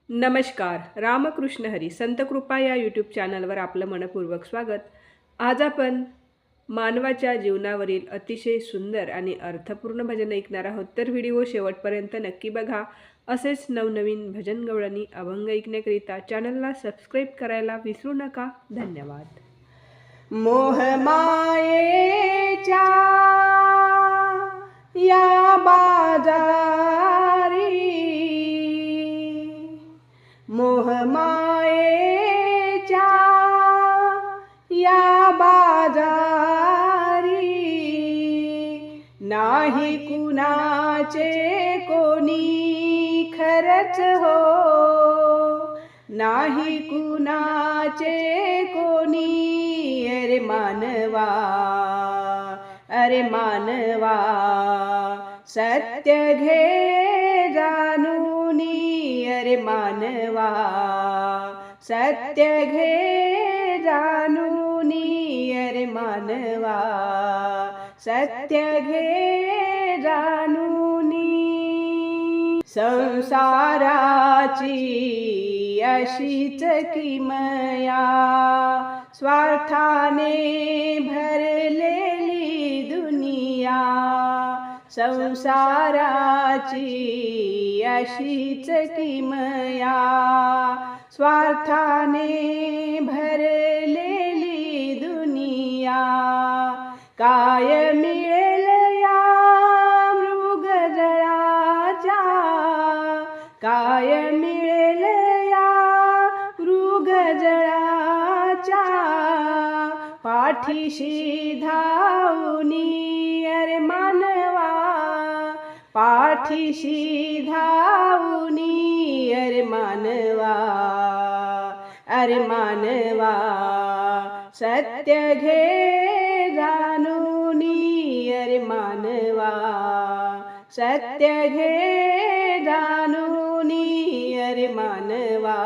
नमस्कार. रामकृष्ण हरी संत कृपा या यूट्यूब चॅनलवर आपलं मनपूर्वक स्वागत. आज आपण मानवाच्या जीवनावरील अतिशय सुंदर आणि अर्थपूर्ण भजन ऐकणार आहोत. तर व्हिडिओ शेवटपर्यंत नक्की बघा. असेच नवनवीन भजन गवळणी अभंग ऐकण्याकरिता चॅनलला सबस्क्राईब करायला विसरू नका. धन्यवाद. मोहमायेच्या या बाजारी, मोहमायेच्या या बाजारी, नाही कुणाचे कोणी खरच हो, नाही कुणाचे कोणी. अरे मानवा, अरे मानवा, सत्य घे जाणूनी. अरे मानवा, सत्य घे जाणूनी. अरे मानवा, सत्य घे जाणूनी. संसाराची अशीच किमया, स्वार्थाने भरलेली दुनिया. संसाराची अशीच किमया, स्वार्थाने भरलेली दुनिया. काय मिळेल या मृगजळाच्या, काय मिळेल या मृगजळाच्या पाठीशी धावूनी. अरे मानवा, पाठीशी धावूनी. अरे मानवा, अरे मानवा, सत्य घे जाणूनी. अरे मानवा, सत्य घे जाणूनी. अरे मानवा,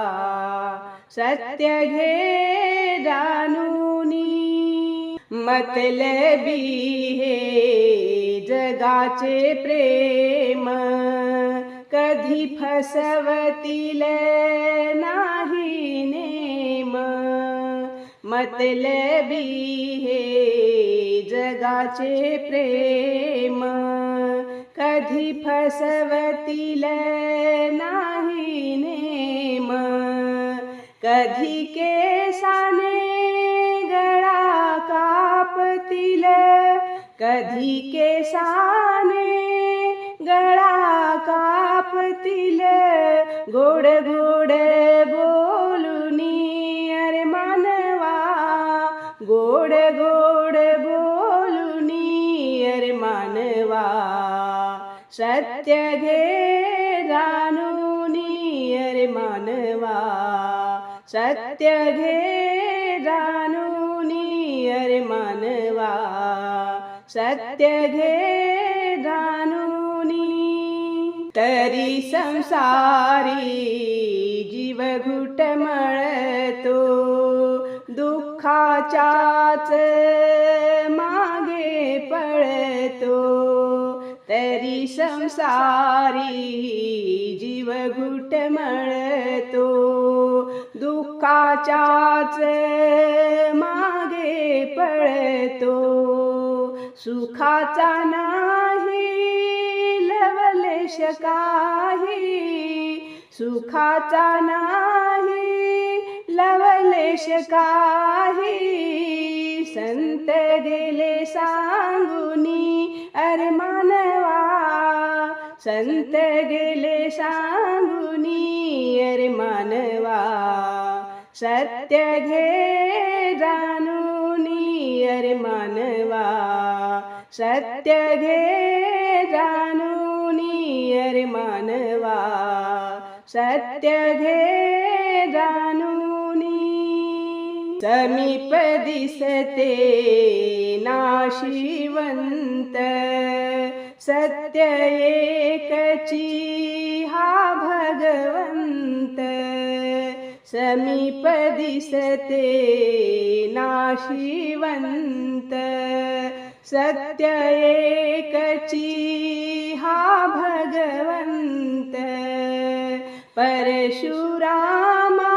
सत्य घे जाणूनी. मतलबी हे जगाचे प्रेम, कधी फसवतील नाही नेम. मतलबी हे जगाचे प्रेम, कधी फसवतील नाही नेम. कधी केसाने गळा कापतील, कधी केसाने गळा कापतील. गोड गोड बोलूनी. अरे मानवा, गोड गोड बोलूनी. अरे मानवा, सत्य घे जाणूनी. अरे मानवा, सत्य घे जाणूनी. अरे मानवा, सत्य घे जाणूनी. तरी संसारी जीव घुटमळतो, दुःखाच्याच मागे पळतो. तरी संसारी जीव घुटमळतो, दुःखाच्याच मागे पळतो. सुखाचा नाही लवलेश काही, सुखाचा नाही लवलेश काही. संत गेले सांगुनी. अरे मानवा, संत गेले सांगुनी. अरे मानवा, सत्य घे जाणूनी. अरे मानवा, सत्य घे जाणूनी. अरे मानवा, सत्य घे जाणूनी. समीप दिसते नाशिवंत, सत्य एकची हा भगवंत. समीप दिसते नाशिवंत, सत्य एकची हा भगवंत. परशुरामा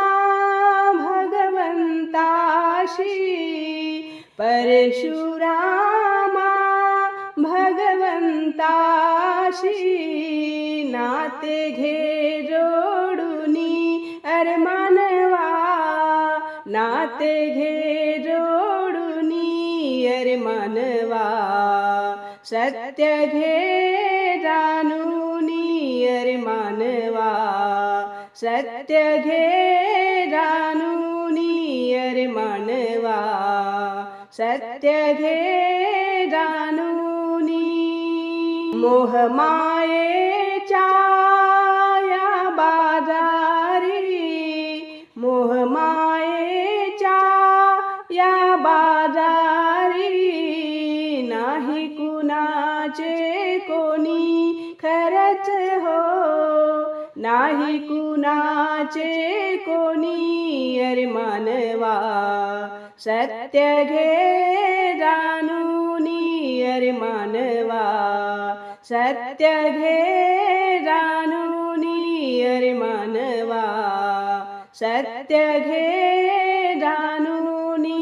भगवंताशी परशुरामा भगवंताशी नाते घे जोडुनी अरे मानवा नाते घे जोडुनी अरे मानवा सत्य घे जाणूनी अरे मानवा सत्य घे जाणूनी अरे मानवा सत्य घे जाणूनी मोहमायेच्या या बाजारी मोहमायेच्या या बाजारी नाही कुणाचे कोणी खरच हो नाही कुणाचे कोणी अरे मानवा सत्य घे जाणूनी अरे मानवा सत्य घे जाणूनी अरे मानवा सत्य घे जाणूनी